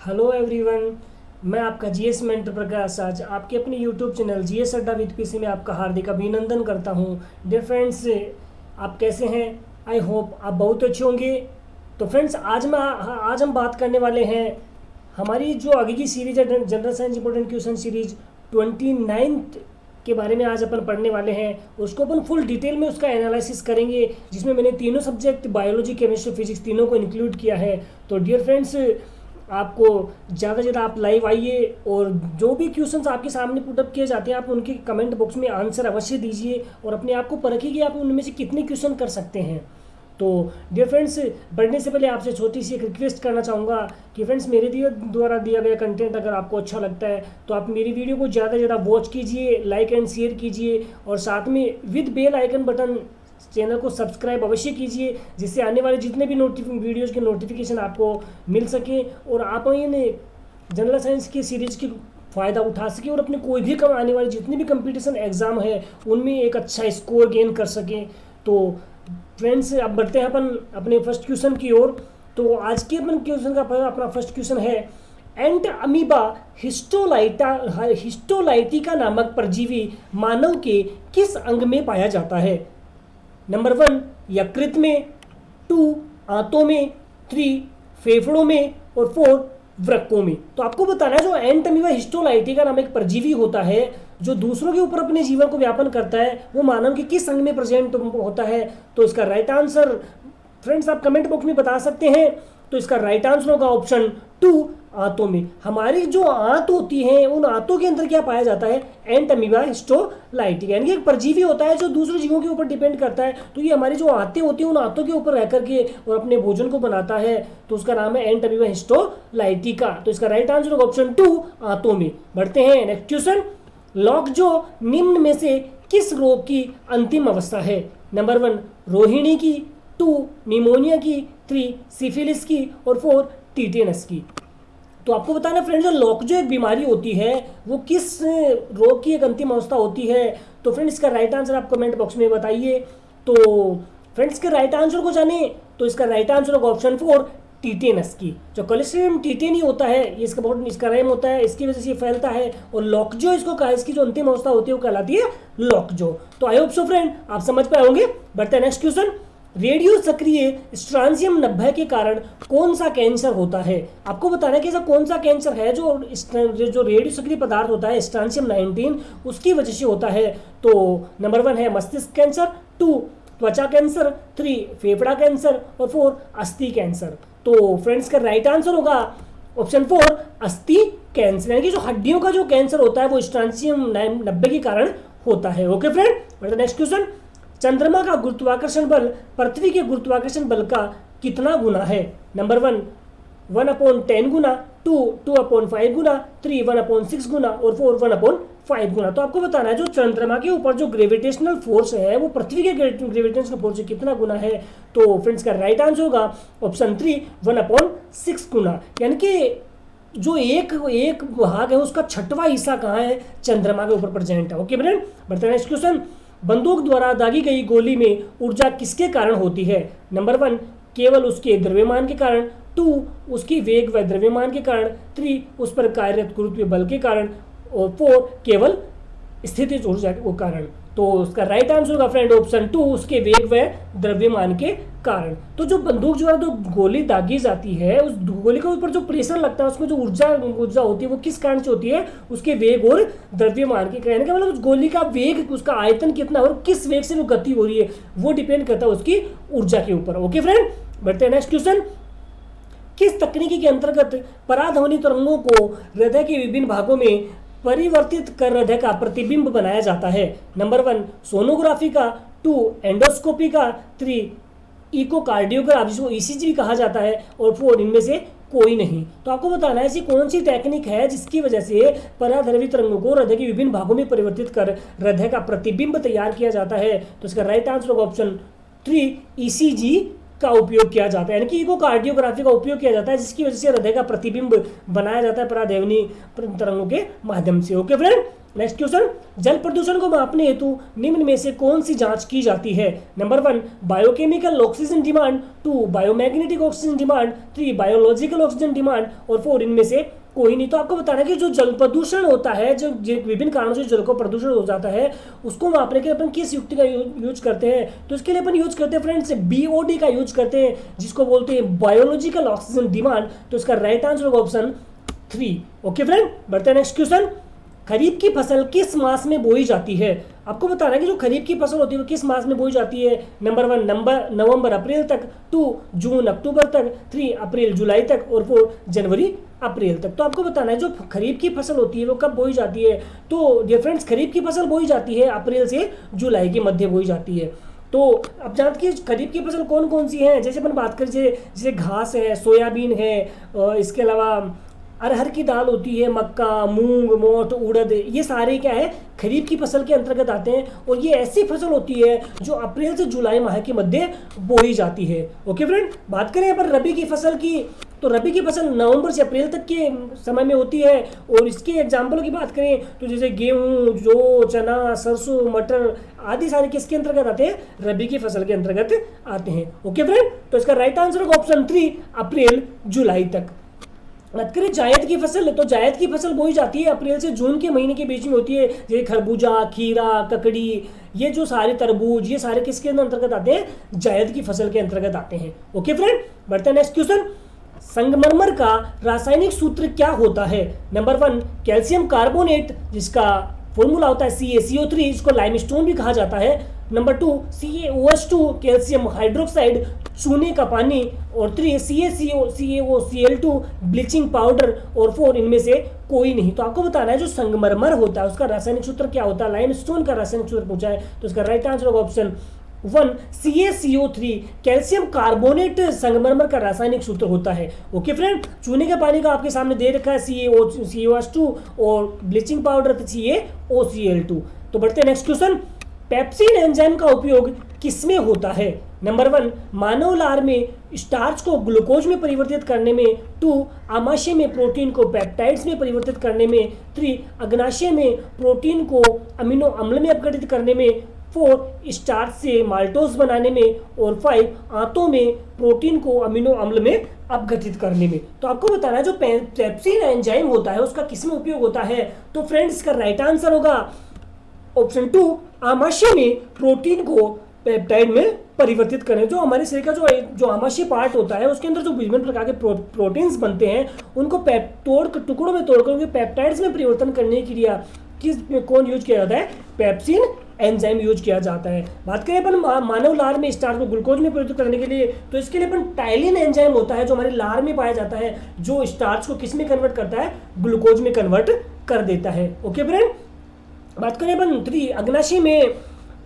Hello everyone, मैं आपका GS mentor प्रकाश आज आपके अपने यूट्यूब चैनल जीएस अड्डा विद पीसी में आपका हार्दिक अभिनंदन करता हूं। डियर फ्रेंड्स, आप कैसे हैं? आई होप आप बहुत अच्छे होंगे। तो फ्रेंड्स, आज हम बात करने वाले हैं हमारी जो आगे की सीरीज है general science important question series 29th के बारे में आज अपन पढ़ने वाले हैं। उसको अपन फुल डिटेल में उसका एनालिसिस करेंगे, जिसमें मैंने तीनों सब्जेक्ट बायोलॉजी केमिस्ट्री फिजिक्स तीनों को इंक्लूड किया है। तो डियर फ्रेंड्स, आपको ज़्यादा से ज़्यादा आप लाइव आइए और जो भी क्वेश्चंस आपके सामने पुटअप किए जाते हैं आप उनके कमेंट बॉक्स में आंसर अवश्य दीजिए और अपने आप को परखिए कि आप उनमें से कितने क्वेश्चन कर सकते हैं। तो डियर फ्रेंड्स, बढ़ने से पहले आपसे छोटी सी एक रिक्वेस्ट करना चाहूँगा कि फ्रेंड्स, मेरे द्वारा दिया गया कंटेंट अगर आपको अच्छा लगता है तो आप मेरी वीडियो को ज़्यादा से ज़्यादा वॉच कीजिए, लाइक एंड शेयर कीजिए और साथ में with bell icon button channel को सब्सक्राइब अवश्य कीजिए, जिससे आने वाले जितने भी वीडियोज़ के नोटिफिकेशन आपको मिल सके और आप इन जनरल साइंस की सीरीज की फ़ायदा उठा सके और अपने कोई भी कम आने वाले जितने भी कंपटीशन एग्ज़ाम है उनमें एक अच्छा स्कोर गेन कर सकें। तो फ्रेंड्स, अब बढ़ते हैं अपन अपने फर्स्ट क्वेश्चन की ओर। तो आज के अपन क्वेश्चन का अपना फर्स्ट क्वेश्चन है, एंट अमीबा हिस्टोलाइटिका नामक परजीवी मानव के किस अंग में पाया जाता है? नंबर 1 यकृत में, 2 आंतों में, 3 फेफड़ों में और 4 वृक्कों में। तो आपको बताना है जो एंट अमीबा हिस्टोलाइटिका नामक एक परजीवी होता है जो दूसरों के ऊपर अपने जीवन को व्यापन करता है, वो मानव के किस अंग में प्रेजेंट होता है? तो इसका राइट आंसर फ्रेंड्स आप कमेंट बॉक्स में बता सकते हैं। तो इसका राइट आंसर होगा ऑप्शन 2 आंतों में। हमारी जो आंत होती है उन आंतों के अंदर क्या पाया जाता है? एंट अमीबा हिस्टोलाइटिका, यानी एक परजीवी होता है जो दूसरे जीवों के ऊपर डिपेंड करता है। तो ये हमारी जो आंतें होती हैं उन आंतों के ऊपर रह करके और अपने भोजन को बनाता है, तो उसका नाम है एंट अमीबा हिस्टोलाइटिका। तो इसका राइट आंसर होगा ऑप्शन 2 आंतों में। बढ़ते हैं नेक्स्ट क्वेश्चन, लॉकजो निम्न में से किस रोग की अंतिम अवस्था है? नंबर 1 रोहिणी की, 2 निमोनिया की, 3 सिफिलिस की और 4 टीटेनस की। तो आपको बताना फ्रेंड्स, जो लॉकजो एक बीमारी होती है वो किस रोग की एक अंतिम अवस्था होती है? तो फ्रेंड्स, इसका राइट आंसर आप कमेंट बॉक्स में बताइए। तो फ्रेंड्स, के राइट आंसर को जाने तो इसका राइट आंसर होगा ऑप्शन 4 टीटेनस की। जो कॉलेस्ट्रियम टीटेनी होता है ये इसका रैम होता है, इसकी वजह से ये फैलता है और लॉकजो इसको कहा, इसकी जो अंतिम अवस्था होती है वो कहलाती है लॉकजो। तो आई होप सो फ्रेंड आप समझ पाए होंगे। बढ़ते हैं नेक्स्ट क्वेश्चन, रेडियो सक्रिय स्ट्रांसियम 90 के कारण कौन सा कैंसर होता है? आपको बताना है कि ऐसा कौन सा कैंसर है जो रेडियो सक्रिय पदार्थ होता है स्ट्रांसियम 19 उसकी वजह से होता है। तो नंबर 1 है मस्तिष्क कैंसर, 2 त्वचा कैंसर, 3 फेफड़ा कैंसर और 4 अस्थि कैंसर। तो फ्रेंड्स, का राइट आंसर होगा ऑप्शन 4 अस्थि कैंसर, यानी कि जो हड्डियों का जो कैंसर होता है वो स्ट्रांसियम 90 के कारण होता है। ओके फ्रेंड, नेक्स्ट क्वेश्चन, चंद्रमा का गुरुत्वाकर्षण बल पृथ्वी के गुरुत्वाकर्षण बल का कितना गुना है? नंबर 1 1/10 गुना, 2 2/5 गुना, 3 1/6 गुना और 4 1/5 गुना। तो आपको बताना है जो चंद्रमा के ऊपर जो ग्रेविटेशनल फोर्स है वो पृथ्वी के ग्रेविटेशनल फोर्स से कितना गुना है? तो फ्रेंड्स, का राइट आंसर होगा ऑप्शन 3 1/6 गुना, यानी कि जो एक भाग है उसका 6वां हिस्सा कहाँ है? चंद्रमा के ऊपर प्रेजेंट है। ओके फ्रेंड, बढ़ते हैं नेक्स्ट क्वेश्चन, बंदूक द्वारा दागी गई गोली में ऊर्जा किसके कारण होती है? नंबर 1 केवल उसके द्रव्यमान के कारण, 2 उसकी वेग व द्रव्यमान के कारण, 3 उस पर कार्यरत गुरुत्वीय बल के कारण और 4 केवल स्थितिज ऊर्जा के कारण। तो उसका राइट आंसर होगा फ्रेंड ऑप्शन 2 उसके वेग व द्रव्यमान के कारण। तो जो बंदूक द्वारा जो गोली दागी जाती है उस गोली के ऊपर जो प्रेशर लगता है उसमें जो ऊर्जा होती है वो किस कारण से होती है? उसके वेग और द्रव्यमान के कारण। मतलब उस गोली का वेग, उसका आयतन कितना और किस वेग से वो गति हो रही है वो डिपेंड करता है उसकी ऊर्जा के ऊपर। ओके फ्रेंड, बढ़ते हैं नेक्स्ट क्वेश्चन, किस तकनीकी के अंतर्गत पराध्वनि तरंगों को हृदय के विभिन्न भागों में परिवर्तित कर हृदय का प्रतिबिंब बनाया जाता है? नंबर 1 सोनोग्राफी का, 2 एंडोस्कोपी का, 3 इकोकार्डियोग्राफ जिसको ईसीजी भी कहा जाता है और 4 इनमें से कोई नहीं। तो आपको बताना है ऐसी कौन सी टेक्निक है जिसकी वजह से पराध्वनि तरंगों को हृदय के विभिन्न भागों में परिवर्तित कर हृदय का प्रतिबिंब तैयार किया जाता है? तो इसका राइट आंसर होगा ऑप्शन 3 ईसीजी का उपयोग किया जाता है, यानी कि इकोकार्डियोग्राफी का उपयोग किया जाता है जिसकी वजह से हृदय का प्रतिबिंब बनाया जाता है पराध्वनि तरंगों के माध्यम से। ओके फ्रेंड, नेक्स्ट क्वेश्चन, जल प्रदूषण को मापने हेतु निम्न में से कौन सी जांच की जाती है? Number 1 biochemical oxygen demand, 2 biomagnetic oxygen demand, 3 biological oxygen demand और 4 इनमें से कोई नहीं। तो आपको बताना है कि जो जल प्रदूषण होता है, जो विभिन्न कारणों से जल को प्रदूषण हो जाता है, उसको मापने के लिए अपन किस युक्ति का यूज करते हैं? तो इसके लिए अपन यूज करते हैं फ्रेंड्स BOD का यूज करते हैं, जिसको बोलते हैं बायोलॉजिकल ऑक्सीजन डिमांड। तो इसका राइट आंसर होगा ऑप्शन 3। ओके फ्रेंड, बढ़ते हैं नेक्स्ट क्वेश्चन। खरीफ की फसल किस मास में बोई जाती है? आपको बताना है कि जो खरीफ की फसल होती है वो किस मास में बोई जाती है? नंबर 1 नवंबर अप्रैल तक, 2 जून अक्टूबर तक, 3 अप्रैल जुलाई तक और 4 जनवरी अप्रैल तक। तो आपको बताना है जो खरीफ की फसल होती है वो कब बोई जाती है? तो डियर फ्रेंड्स, खरीफ की फसल बोई जाती है अप्रैल से जुलाई के मध्य बोई जाती है। तो अब जानते हैं खरीफ की फसल कौन कौन सी है। जैसे अपन बात करें जैसे घास है, सोयाबीन है, इसके अलावा अरहर की दाल होती है, मक्का, मूंग, मोठ, उड़द, ये सारे क्या है खरीफ की फसल के अंतर्गत आते हैं। और ये ऐसी फसल होती है जो अप्रैल से जुलाई माह के मध्य बोई जाती है। ओके फ्रेंड, बात करें अपन रबी की फसल की, तो रबी की फसल नवंबर से अप्रैल तक के समय में होती है। और इसके एग्जाम्पलों की बात करें तो जैसे गेहूं, जौ, चना, सरसों, मटर आदि सारे किसके अंतर्गत आते हैं? रबी की फसल के अंतर्गत आते हैं। ओके फ्रेंड, तो इसका राइट आंसर होगा ऑप्शन 3 अप्रैल जुलाई तक। बात करें जायद की फसल, तो जायद की फसल बोई जाती है अप्रैल से जून के महीने के बीच में होती है। जैसे खरबूजा, खीरा, ककड़ी, ये जो सारे तरबूज, ये सारे किसके अंतर्गत आते हैं? जायद की फसल के अंतर्गत आते हैं। ओके फ्रेंड, बढ़ते हैं नेक्स्ट क्वेश्चन। संगमरमर का रासायनिक सूत्र क्या होता है? नंबर 1 कैल्शियम कार्बोनेट, जिसका फॉर्मूला होता है CaCO3, इसको लाइमस्टोन भी कहा जाता है। नंबर 2 CaOH2 कैल्शियम हाइड्रोक्साइड, चूने का पानी। और 3 CaCO2 ब्लीचिंग पाउडर। और 4 इनमें से कोई नहीं। तो आपको बताना है जो संगमरमर होता है उसका रासायनिक सूत्र क्या होता है? लाइमस्टोन का रासायनिक सूत्र पूछा है, तो इसका राइट आंसर होगा ऑप्शन 1 CaCO3 कैल्शियम कार्बोनेट संगमरमर का रासायनिक सूत्र होता है। ओके फ्रेंड, चूने के पानी का आपके सामने दे रखा है CaOH2 और ब्लीचिंग पाउडर CaOCl2। तो बढ़ते हैं नेक्स्ट क्वेश्चन। पेप्सिन एंजाइम का उपयोग किसमें होता है? नंबर 1 मानव लार में स्टार्च को ग्लूकोज में परिवर्तित करने में, 2 आमाशय में प्रोटीन को पेप्टाइड्स में परिवर्तित करने में, 3 अग्नाशय में प्रोटीन को अमीनो अम्ल में अपघटित करने में, 4 स्टार्च से माल्टोज बनाने में और 5 आंतों में प्रोटीन को अमीनो अम्ल में अपघटित करने में। तो आपको बताना है जो पेप्सिन एंजाइम होता है उसका किसमें उपयोग होता है? तो फ्रेंड्स इसका राइट आंसर होगा ऑप्शन 2 आमाशय में प्रोटीन को पेप्टाइड में परिवर्तित करें। जो हमारे शरीर का जो आमाशय पार्ट होता है उसके अंदर जो विभिन्न प्रकार के प्रोटीन्स बनते हैं उनको टुकड़ों में तोड़कर उनके पेप्टाइड्स में परिवर्तन करने की क्रिया कौन यूज किया जाता है? पेप्सिन एंजाइम यूज किया जाता है। बात करें अपन मानव लार में स्टार्च को ग्लूकोज में परिवर्तित करने के लिए, तो इसके लिए अपन टाइलिन एंजाइम होता है जो हमारे लार में पाया जाता है, जो स्टार्च को किस में कन्वर्ट करता है? ग्लूकोज में कन्वर्ट कर देता है। ओके फ्रेंड, बात करें अपन 3 अग्नाशय में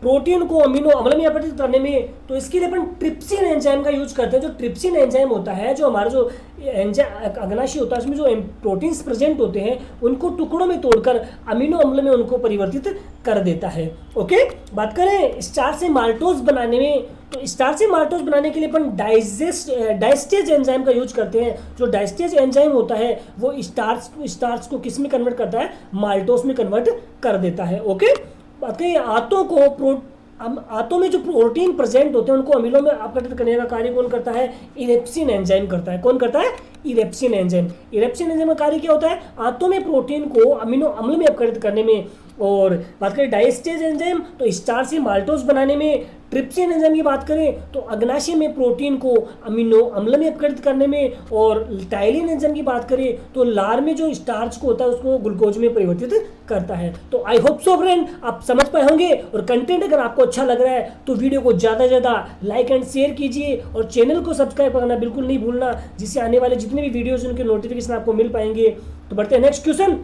प्रोटीन को अमीनो अम्ल में अपघटित करने में, तो इसके लिए अपन ट्रिप्सिन एंजाइम का यूज करते हैं। जो ट्रिप्सिन एंजाइम होता है, जो हमारा जो अग्नाशय होता है उसमें जो प्रोटीन्स प्रेजेंट होते हैं उनको टुकड़ों में तोड़कर अमीनो अम्ल में उनको परिवर्तित कर देता है। ओके, बात करें स्टार्च से माल्टोज बनाने में, तो स्टार्च से माल्टोज बनाने के लिए अपन डाइस्टेज एंजाइम का यूज करते हैं। जो डाइस्टेज एंजाइम होता है वो स्टार्च को किस में कन्वर्ट करता है? माल्टोज में कन्वर्ट कर देता है। ओके, बात करें आंतों में जो प्रोटीन प्रेजेंट होते हैं उनको अमीनो में अपघटित करने का कार्य कौन करता है? इरेप्सिन एंजाइम करता है। कौन करता है? Erepsin enzyme. इरेप्सिन एंजाइम का कार्य क्या होता है? आंतों में प्रोटीन को अमीनो अम्ल में अपघटित करने में। और बात करें डाइस्टेज एंजाइम, तो स्टार्च से माल्टोज बनाने में। ट्रिप्सिन एंजाइम की बात करें तो अग्नाशय में प्रोटीन को अमीनो अम्ल में अपघटित करने में। और टाइलिन एंजाइम की बात करें तो लार में जो स्टार्च को होता है उसको ग्लूकोज में परिवर्तित करता है। तो आई होप सो फ्रेंड आप समझ पाए होंगे। और कंटेंट अगर आपको अच्छा लग रहा है तो वीडियो को ज़्यादा से ज़्यादा लाइक एंड शेयर कीजिए और चैनल को सब्सक्राइब करना बिल्कुल नहीं भूलना, जिससे आने वाले जितने भी वीडियोज उनके नोटिफिकेशन आपको मिल पाएंगे। तो बढ़ते हैं नेक्स्ट क्वेश्चन।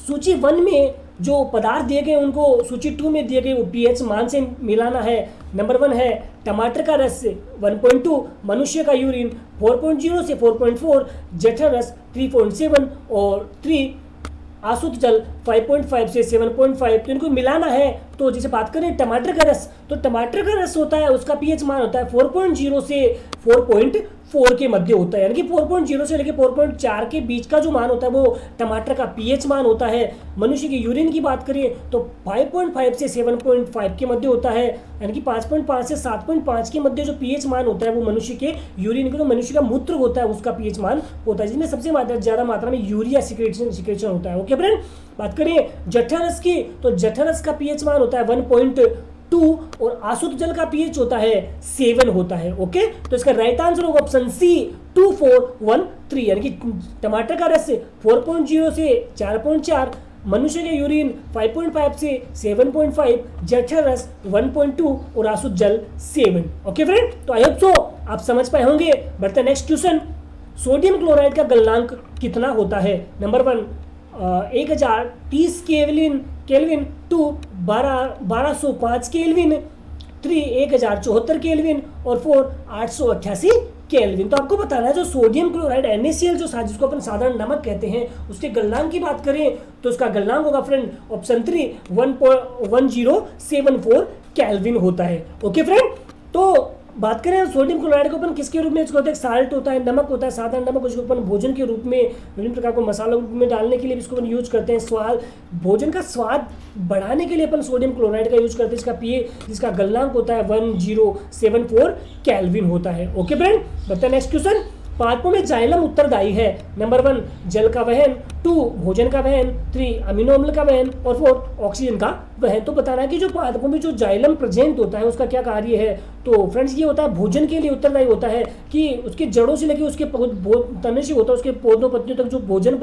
सूची 1 में जो पदार्थ दिए गए उनको सूची 2 में दिए गए वो pH मान से मिलाना है। नंबर 1 है टमाटर का रस 1.2, मनुष्य का यूरिन 4.0 से 4.4, जठर रस 3.7 और 3 आसुत जल 5.5 से 7.5। तो इनको मिलाना है। तो जैसे बात करें टमाटर का रस, तो टमाटर का रस होता है उसका pH मान होता है 4.0 से 4.4 के मध्य होता है, यानी कि 4.0 से लेकर 4.4 के बीच का जो मान होता है वो टमाटर का पीएच मान होता है। मनुष्य की यूरिन की बात करें तो 5.5 से 7.5 के मध्य होता है, यानी कि 5.5 से 7.5 के मध्य जो पीएच मान होता है वो मनुष्य के यूरिन के, जो मनुष्य का मूत्र होता है उसका पीएच मान होता है, जिसमें सबसे ज़्यादा मात्रा में यूरिया सिक्रेशन होता है। ओके फ्रेंड, बात करें जठररस की तो जठररस का पीएच मान होता है 1.2 और आसुत जल का पीएच होता है 7 होता है। ओके, तो इसका राइट आंसर होगा ऑप्शन सी 2413, यानी कि टमाटर का रस 4.0 से 4.4, मनुष्य के यूरिन 5.5 से 7.5, जठर रस 1.2 और आसुत जल 7। ओके फ्रेंड, तो आई होप सो आप समझ पाए होंगे। बढ़ते हैं नेक्स्ट क्वेश्चन। सोडियम क्लोराइड का गलनांक कितना होता है? नंबर 1 1030 केल्विन, 2 1205 केल्विन, 3 1074 केल्विन और 4 888 केल्विन। तो आपको बताना है जो सोडियम क्लोराइड NaCl जिसको अपन साधारण नमक कहते हैं उसके गलनांक की बात करें तो उसका गलनांक होगा फ्रेंड ऑप्शन 3 1074 केल्विन होता है। ओके फ्रेंड, तो बात करें सोडियम क्लोराइड को अपन किसके रूप में इसको होता है? साल्ट होता है, नमक होता है, साधारण नमक, उसको अपन भोजन के रूप में विभिन्न प्रकार को मसालों में डालने के लिए इसको अपन यूज करते हैं। भोजन का स्वाद बढ़ाने के लिए अपन सोडियम क्लोराइड का यूज करते हैं। जिसका गलनांक होता है 1074 केल्विन होता है। ओके फ्रेंड, बताए नेक्स्ट क्वेश्चन। पादपों में जाइलम उत्तरदायी है। नंबर 1 जल का वहन, 2 भोजन का वहन, 3 अमीनो अम्ल का वहन और 4 ऑक्सीजन का वहन। तो बताना है कि जो पादपों में जो जाइलम प्रेजेंट होता है उसका क्या कार्य है? तो फ्रेंड्स ये होता है भोजन के लिए उत्तरदायी होता है कि उसके जड़ों से लेकर उसके तने से होता है उसके पौधों पत्तियों तक जो भोजन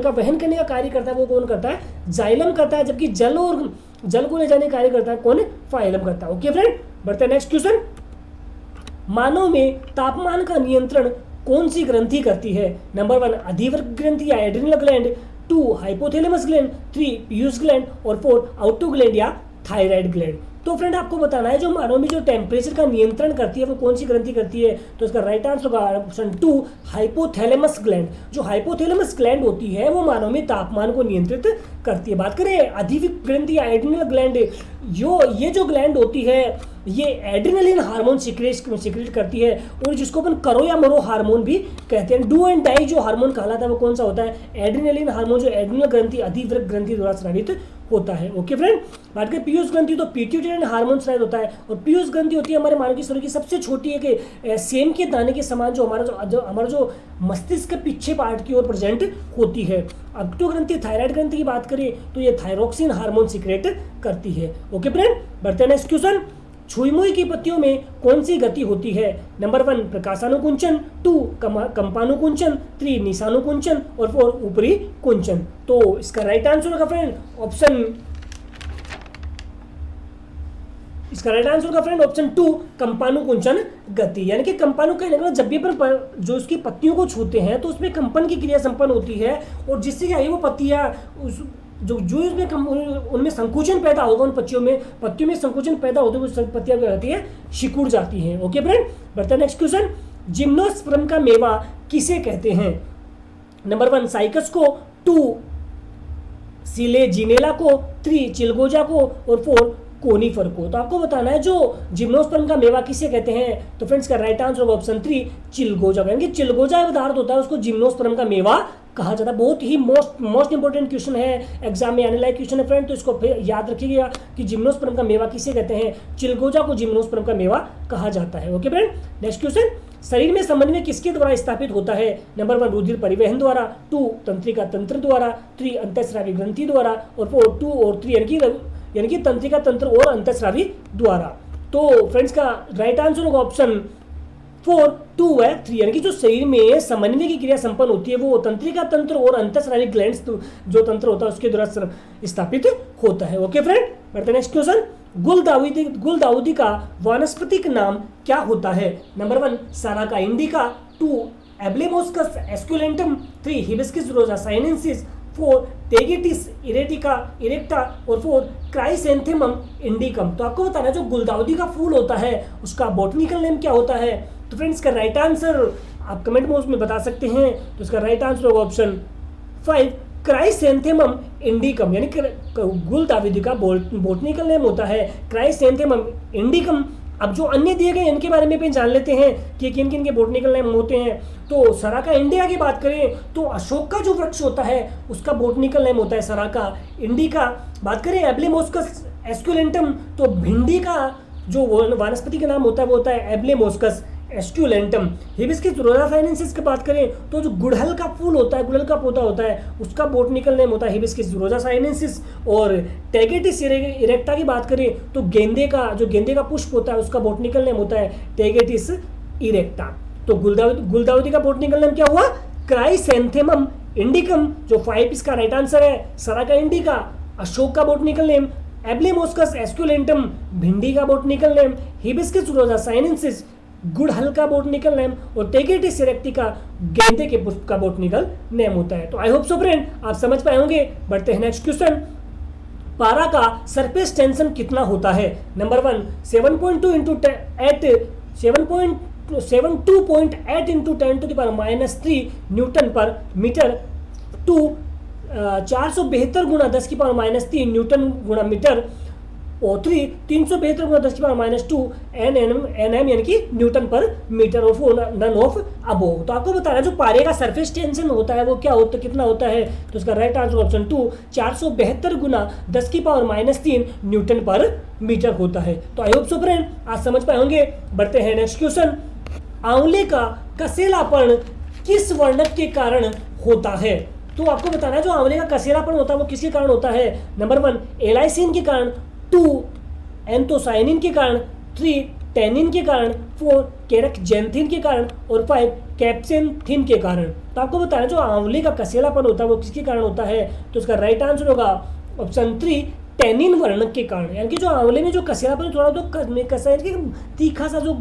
का वहन करने का कार्य करता है वो कौन करता है? जाइलम करता है, जबकि जल को ले जाने का कार्य करता है कौन? फाइलम करता है। ओके फ्रेंड, बढ़ते हैं नेक्स्ट क्वेश्चन। मानव में तापमान का नियंत्रण कौन सी ग्रंथि करती है? नंबर 1 अधिवर्ग ग्रंथि या adrenal gland, 2 hypothalamus gland, 3 Piyush gland और 4 आउटो ग्लैंड या थायराइड ग्लैंड। तो फ्रेंड आपको बताना है जो मानव में जो टेम्परेचर का नियंत्रण करती है वो कौन सी ग्रंथि करती है? तो इसका राइट आंसर होगा ऑप्शन 2 हाइपोथैलेमस ग्लैंड। जो हाइपोथैलेमस ग्लैंड होती है वो मानव में तापमान को नियंत्रित करती है। बात करें अधिवर्ग ग्रंथि या एड्रिनल ग्लैंड, ये जो ग्लैंड होती है ये एड्रेनलिन हार्मोन सिक्रेट करती है और जिसको अपन करो या मरो हार्मोन भी कहते हैं। डू एंड डाई जो हार्मोन कहलाता है वो कौन सा होता है? एड्रेनलिन हार्मोन, जो एड्रिनल ग्रंथि अधिवर्ग ग्रंथि द्वारा स्रावित होता है। ओके फ्रेंड, बात करें पीयूष ग्रंथि तो पिट्यूटरी हार्मोन स्रावित होता है और पीयूष ग्रंथि होती है हमारे मानव के शरीर की सबसे छोटी एक सेम के दाने के समान जो हमारा जो मस्तिष्क के पीछे पार्ट की ओर प्रेजेंट होती है। ऑक्टो ग्रंथि थायराइड ग्रंथि की बात करें तो ये थायरोक्सिन हार्मोन सिक्रेट करती है। ओके फ्रेंड, बढ़ते हैं नेक्स्ट क्वेश्चन। छुई-मुई की पत्तियों में कौन सी गति होती है? नंबर 1 प्रकाशानुकुंचन, 2 कंपानुकुंचन, 3 निशानुकुंचन और 4 ऊपरी कुंचन। तो इसका राइट आंसर होगा फ्रेंड ऑप्शन 2 कंपानुकुंचन गति। यानी कि कंपानु कहने का जब भी अपन जो उसकी पत्तियों को छूते हैं तो उसमें कंपन की क्रिया संपन्न होती है और जिससे क्या है वो पत्तियां जो इसमें उनमें संकुचन पैदा होगा, उन पत्तियों में संकुचन पैदा होते हुए पत्तियां क्या होती है? सिकुड़ जाती हैं। ओके फ्रेंड, बढ़ते हैं नेक्स्ट क्वेश्चन। जिम्नोस्पर्म का मेवा किसे कहते हैं? नंबर 1 साइकस को, 2 सिलेजिनेला को, 3 चिलगोजा को और 4 कोनीफर को। तो आपको बताना है जो जिम्नोस्पर्म का मेवा किसे कहते हैं? तो फ्रेंड्स का राइट आंसर होगा ऑप्शन 3 चिलगोजा। यानी कि चिलगोजा पदार्थ होता है उसको जिम्नोस्पर्म का मेवा कहा जाता है। बहुत ही मोस्ट इंपोर्टेंट क्वेश्चन है, एग्जाम में आने लायक क्वेश्चन है फ्रेंड, तो इसको याद रखिएगा कि जिम्नोस्पर्म का मेवा किसे कहते हैं? चिलगोजा को जिम्नोस्पर्म का मेवा कहा जाता है। Okay friend, next question. शरीर में समन्वय किसके द्वारा स्थापित होता है? नंबर 1 रुधिर परिवहन द्वारा, 2 तंत्रिका तंत्र द्वारा, 3 अंतःस्रावी ग्रंथि द्वारा और 4 2 और 3 यानी कि तंत्रिका तंत्र और अंतःस्रावी द्वारा। तो फ्रेंड्स का राइट आंसर होगा ऑप्शन 4 2 है 3, यानी कि जो शरीर में समन्वय की क्रिया संपन्न होती है वो तंत्रिका तंत्र और अंतःस्रावी ग्लैंड्स जो तंत्र होता है उसके द्वारा स्थापित होता है। ओके फ्रेंड, बढ़ते हैं नेक्स्ट क्वेश्चन। गुलदाउदी का वानस्पतिक नाम क्या होता है? नंबर 1 साराका इंडिका, 2 एब्लेमोस्कस एस्कुलेंटम, 3 हिबिस्कस रोजा साइनेंसिस, 4 टेगिटिस इरेक्टा और 4 क्राइसेंथेमम इंडिकम। तो आपको बताना है जो गुलदाउदी का फूल होता है उसका बॉटनिकल नेम क्या होता है? तो फ्रेंड्स का राइट आंसर आप कमेंट बॉक्स में बता सकते हैं। तो इसका राइट आंसर होगा ऑप्शन 5 क्राइसेंथेमम इंडिकम। यानी गुलदाउदी का बॉटनिकल नेम होता है क्राइसेंथेमम इंडिकम। अब जो अन्य दिए गए इनके बारे में भी जान लेते हैं कि किन किन के बोटनिकल नेम होते हैं। तो सराका इंडिका की बात करें तो अशोक का जो वृक्ष होता है उसका बोटनिकल नेम होता है सराका इंडिका। बात करें एब्लेमोस्कस एस्कुलेंटम, तो भिंडी का जो वनस्पति का नाम होता है वो होता है एब्लेमोस्कस एस्कुलेंटम। हिबिस्कस रोजा साइनेंसिस की बात करें तो जो गुड़हल का फूल होता है, गुड़हल का पौधा होता है, उसका बोटनिकल नेम होता है हिबिस्कस रोजा साइनेंसिस। और टैगेटिस इरेक्टा की बात करें तो गेंदे का पुष्प होता है उसका बोटनिकल नेम होता है टैगेटिस इरेक्टा। तो गुलदाउदी का बोटनिकल नेम क्या हुआ? क्राइसैंथेमम इंडिकम, जो 5 इसका राइट आंसर है। सराका इंडिका। अशोक का बोटनिकल नेम एब्लेमोस्कस एस्कुलेंटम, भिंडी का बोटनिकल नेम हिबिस्कस रोजा साइनेंसिस, गुड़हल का बोटनिकल नेम, और टेगेटिस इरेक्टा का गेंदे के पुष्प का बोटनिकल नेम होता है। तो आई होप सो फ्रेंड आप समझ पाए होंगे। बढ़ते हैं नेक्स्ट क्वेश्चन। पारा का सरफेस टेंशन कितना होता है? नंबर 1 7.2 इंटू 72.8 इंटू 10⁻³ न्यूटन पर मीटर। 2 472 गुणा 10⁻³ न्यूटन गुणा मीटर। और 3 372 गुणा 10⁻² nm यानी कि न्यूटन पर मीटर। और 4 नन ऑफ अबोव। तो आपको बताना जो पारे का सरफेस टेंशन होता है वो क्या होता है, कितना होता है? तो इसका राइट आंसर ऑप्शन 2 472 गुणा 10⁻³ न्यूटन पर मीटर होता है। तो आई होप सो फ्रेंड आज समझ पाए होंगे। बढ़ते हैं नेक्स्ट क्वेश्चन। आंवले का कसेलापन किस वर्णक के कारण होता है? तो आपको बताना है जो आंवले का कसेलापन होता है वो किसके कारण होता है? नंबर 1 एलाइसिन के कारण, 2 एंथोसाइनिन के कारण, 3 टैनिन के कारण, 4 केरक्जेंथिन के कारण, और 5 कैप्सेंथिन के कारण। तो आपको बताना जो आंवले का कसेलापन होता है वो किसके कारण होता है? तो इसका राइट आंसर होगा ऑप्शन 3 टैनिन वर्णक के कारण। यानी कि जो आंवले में जो कसेलापन थोड़ा तो कसा तीखा सा जो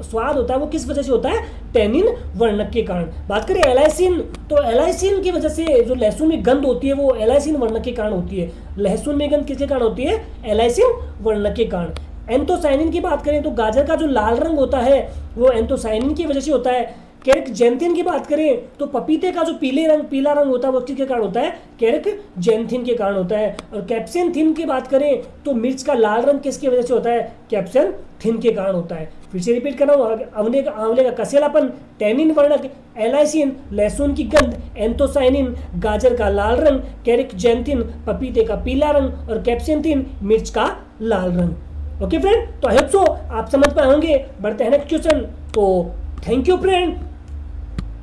स्वाद होता है वो किस वजह से होता है? टैनिन वर्णक के कारण। बात करें एलाइसिन, तो एलाइसिन की वजह से जो लहसुन में गंध होती है वो एलाइसिन वर्णक के कारण होती है। लहसुन में गंध किसके कारण होती है? एलाइसिन वर्णक के कारण। एंथोसाइनिन की बात करें तो गाजर का जो लाल रंग होता है वो एंथोसाइनिन की वजह से होता है। केरक्जेंथिन की बात करें तो पपीते का जो पीला रंग होता है वो किसके कारण होता है? केरक्जेंथिन के कारण होता है। और कैप्सेंथिन की बात करें तो मिर्च का लाल रंग किसकी वजह से होता है? कैप्सेंथिन के कारण होता है। फिर से रिपीट कर रहा हूँ, आंवले का कसेलापन, टैनिन वर्णक, एलाइसिन, लहसुन की गंध, एंथोसाइनिन, गाजर का लाल रंग, केरक्जेंथिन, पपीते का पीला रंग, और कैप्सेंथिन, मिर्च का लाल रंग। ओके फ्रेंड, तो आई होप सो आप समझ पाए होंगे। बढ़ते हैं नेक्स्ट क्वेश्चन। तो थैंक यू फ्रेंड,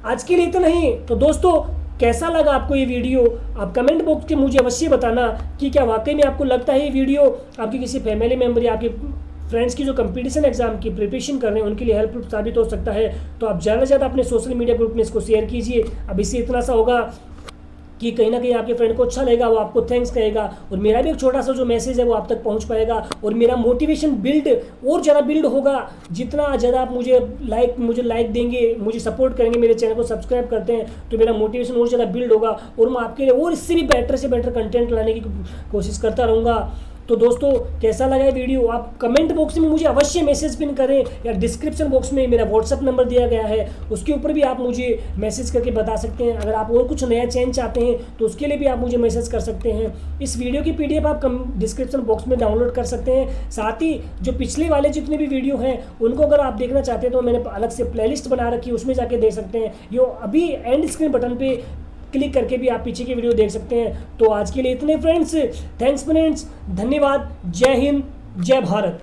आज के लिए इतना ही। तो दोस्तों कैसा लगा आपको ये वीडियो? आप कमेंट बॉक्स में मुझे अवश्य बताना कि क्या वाकई में आपको लगता है ये वीडियो आपकी किसी फैमिली मेम्बर या आपके फ्रेंड्स की जो कंपटीशन एग्जाम की प्रिपरेशन कर रहे हैं उनके लिए हेल्पफुल साबित हो सकता है। तो आप ज़्यादा से ज़्यादा अपने सोशल मीडिया ग्रुप में इसको शेयर कीजिए। अब इससे इतना सा होगा कि कहीं ना कहीं आपके फ्रेंड को अच्छा लगेगा, वो आपको थैंक्स कहेगा, और मेरा भी एक छोटा सा जो मैसेज है वो आप तक पहुंच पाएगा, और मेरा मोटिवेशन और ज़्यादा बिल्ड होगा। जितना ज़्यादा आप मुझे लाइक देंगे, मुझे सपोर्ट करेंगे, मेरे चैनल को सब्सक्राइब करते हैं, तो मेरा मोटिवेशन और ज़्यादा बिल्ड होगा, और मैं आपके लिए और इससे भी बेटर से बेटर कंटेंट लाने की कोशिश करता रहूँगा। तो दोस्तों कैसा लगा ये वीडियो? आप कमेंट बॉक्स में मुझे अवश्य मैसेज पिन करें, या डिस्क्रिप्शन बॉक्स में मेरा व्हाट्सअप नंबर दिया गया है उसके ऊपर भी आप मुझे मैसेज करके बता सकते हैं। अगर आप और कुछ नया चेंज चाहते हैं तो उसके लिए भी आप मुझे मैसेज कर सकते हैं। इस वीडियो की PDF आप डिस्क्रिप्शन बॉक्स में डाउनलोड कर सकते हैं। साथ ही जो पिछले वाले जितने भी वीडियो हैं उनको अगर आप देखना चाहते हैं तो मैंने अलग से प्लेलिस्ट बना रखी है, उसमें जाके देख सकते हैं। यो अभी एंड स्क्रीन बटन पे क्लिक करके भी आप पीछे की वीडियो देख सकते हैं। तो आज के लिए इतने फ्रेंड्स, थैंक्स फ्रेंड्स, धन्यवाद, जय हिंद, जय भारत।